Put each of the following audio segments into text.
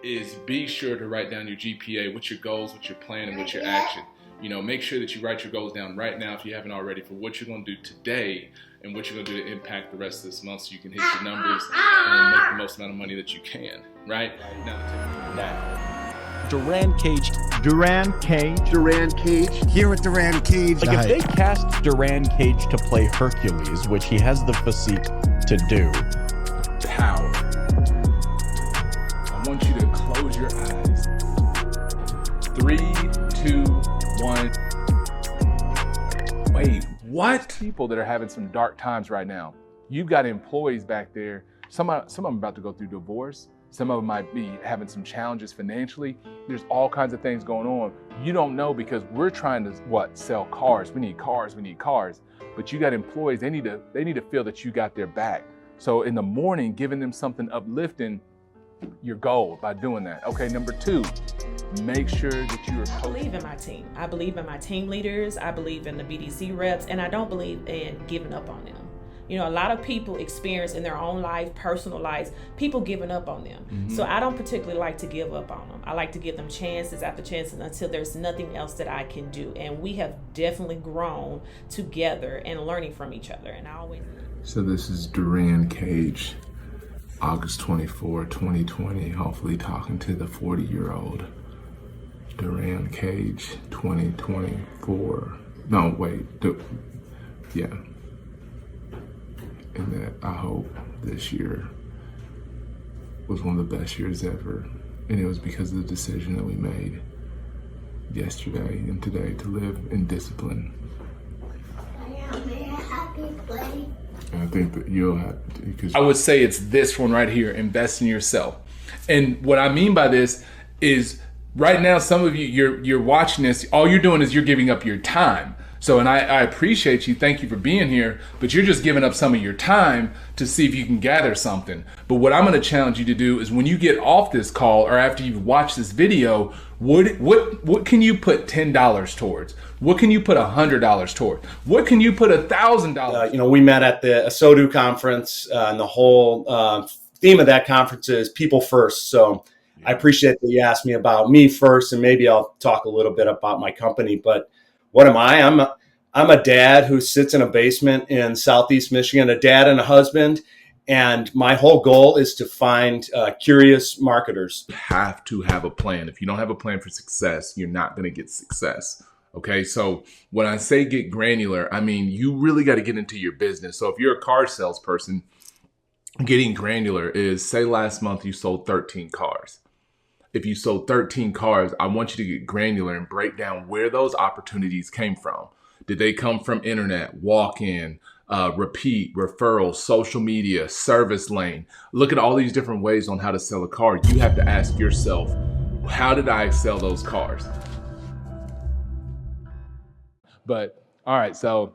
is be sure to write down your GPA, what's your goals, what's your plan, and what's your action. Make sure that you write your goals down right now if you haven't already for what you're going to do today and what you're going to do to impact the rest of this month so you can hit your numbers and make the most amount of money that you can, right? Now. Duran Cage. Here at Duran Cage. Like if they cast Duran Cage to play Hercules, which he has the physique to do. Power. I want you to close your eyes. 3, 2, 1. Wait, what? People that are having some dark times right now. You've got employees back there. Some of them are about to go through divorce. Some of them might be having some challenges financially. There's all kinds of things going on. You don't know because we're trying to sell cars. We need cars. But you got employees. They need to feel that you got their back. So in the morning, giving them something uplifting, your goal by doing that. Okay, number 2, make sure that you are I believe in my team. I believe in my team leaders. I believe in the BDC reps, and I don't believe in giving up on them. A lot of people experience in their own life, personal lives, people giving up on them. Mm-hmm. So I don't particularly like to give up on them. I like to give them chances after chances until there's nothing else that I can do. And we have definitely grown together and learning from each other. And I always. So this is Duran Cage, August 24, 2020, hopefully talking to the 40-year-old. Duran Cage, 2024. No, wait. Yeah. And that I hope this year was one of the best years ever. And it was because of the decision that we made yesterday and today to live in discipline. And I think that you'll have to, because I would say it's this one right here, invest in yourself. And what I mean by this is right now, some of you, you're watching this, all you're doing is you're giving up your time. So, and I appreciate you, thank you for being here, but you're just giving up some of your time to see if you can gather something. But what I'm gonna challenge you to do is when you get off this call or after you've watched this video, what can you put $10 towards? What can you put $100 towards? What can you put $1,000? We met at the ASODU conference and the whole theme of that conference is people first. So I appreciate that you asked me about me first, and maybe I'll talk a little bit about my company, but what am I? I'm a dad who sits in a basement in Southeast Michigan, a dad and a husband. And my whole goal is to find curious marketers. You have to have a plan. If you don't have a plan for success, you're not going to get success. Okay. So when I say get granular, I mean, you really got to get into your business. So if you're a car salesperson, getting granular is, say last month you sold 13 cars. If you sold 13 cars, I want you to get granular and break down where those opportunities came from. Did they come from internet, walk-in, repeat, referral, social media, service lane? Look at all these different ways on how to sell a car. You have to ask yourself, how did I sell those cars? But, all right, so,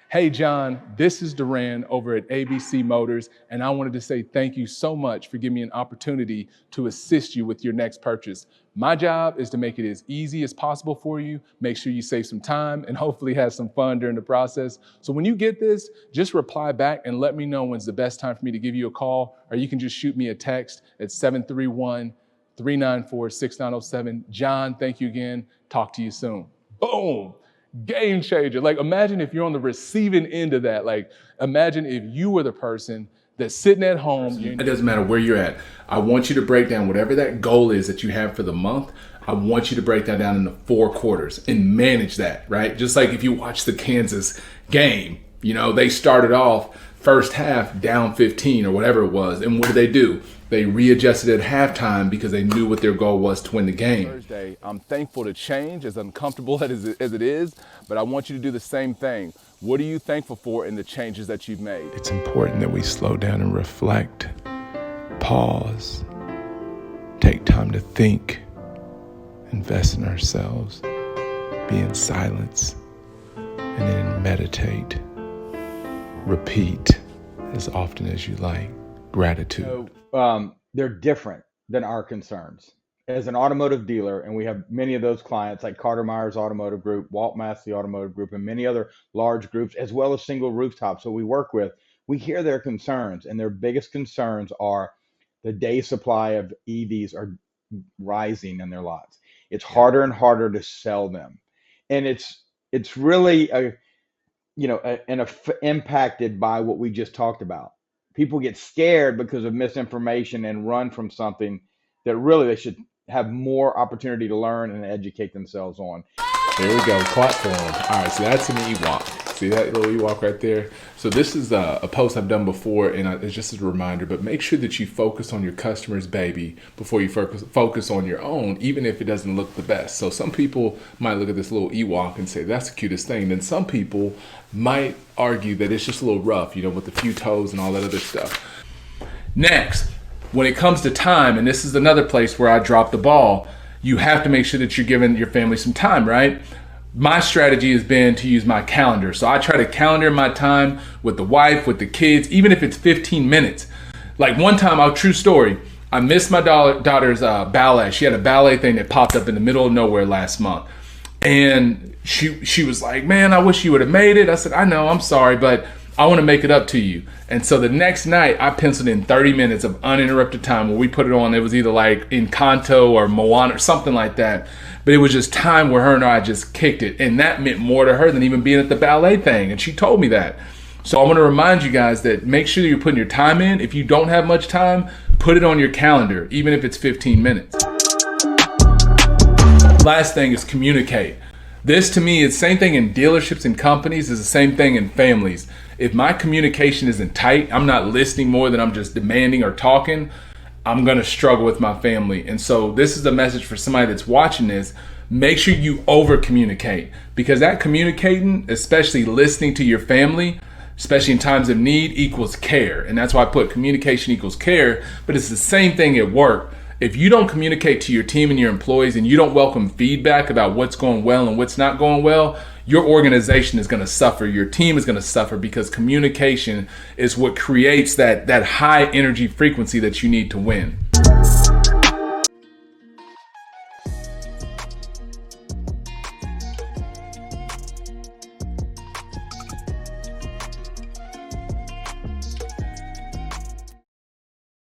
hey, John, this is Duran over at ABC Motors, and I wanted to say thank you so much for giving me an opportunity to assist you with your next purchase. My job is to make it as easy as possible for you, make sure you save some time, and hopefully have some fun during the process. So when you get this, just reply back and let me know when's the best time for me to give you a call, or you can just shoot me a text at 731-394-6907. John, thank you again. Talk to you soon. Boom. Game changer. Like, imagine if you're on the receiving end of that. Like, imagine if you were the person that's sitting at home. It doesn't matter where you're at. I want you to break down whatever that goal is that you have for the month. I want you to break that down into 4 quarters and manage that, right? Just like if you watch the Kansas game, they started off first half down 15 or whatever it was. And what do? They readjusted at halftime because they knew what their goal was to win the game. Thursday, I'm thankful to change, as uncomfortable as it is, but I want you to do the same thing. What are you thankful for in the changes that you've made? it's important that we slow down and reflect, pause, take time to think, invest in ourselves, be in silence, and then meditate. Repeat as often as you like. Gratitude. They're different than our concerns. As an automotive dealer, and we have many of those clients like Carter Myers Automotive Group, Walt Massey Automotive Group, and many other large groups, as well as single rooftops that we work with, we hear their concerns, and their biggest concerns are the day supply of EVs are rising in their lives. It's harder and harder to sell them. And it's really impacted by what we just talked about. People get scared because of misinformation and run from something that really they should have more opportunity to learn and educate themselves on. There we go, platform. All right, so that's an Ewok. See that little Ewok right there? So this is a post I've done before, and it's just a reminder, but make sure that you focus on your customer's baby before you focus on your own, even if it doesn't look the best. So some people might look at this little Ewok and say, that's the cutest thing. Then some people might argue that it's just a little rough, with a few toes and all that other stuff. Next, when it comes to time, and this is another place where I drop the ball, you have to make sure that you're giving your family some time, right? My strategy has been to use my calendar. So I try to calendar my time with the wife, with the kids, even if it's 15 minutes. Like one time, true story, I missed my daughter's ballet. She had a ballet thing that popped up in the middle of nowhere last month. And she was like, man, I wish you would have made it. I said, I know, I'm sorry, but I want to make it up to you. And so the next night, I penciled in 30 minutes of uninterrupted time where we put it on. It was either like Encanto or Moana or something like that. But it was just time where her and I just kicked it. And that meant more to her than even being at the ballet thing. And she told me that. So I want to remind you guys that make sure you're putting your time in. If you don't have much time, put it on your calendar, even if it's 15 minutes. Last thing is communicate. This to me is the same thing in dealerships and companies, is the same thing in families. If my communication isn't tight, I'm not listening more than I'm just demanding or talking, I'm going to struggle with my family. And so this is a message for somebody that's watching this. Make sure you over communicate, because that communicating, especially listening to your family, especially in times of need, equals care. And that's why I put communication equals care, but it's the same thing at work. If you don't communicate to your team and your employees and you don't welcome feedback about what's going well and what's not going well, your organization is going to suffer. Your team is going to suffer, because communication is what creates that high energy frequency that you need to win.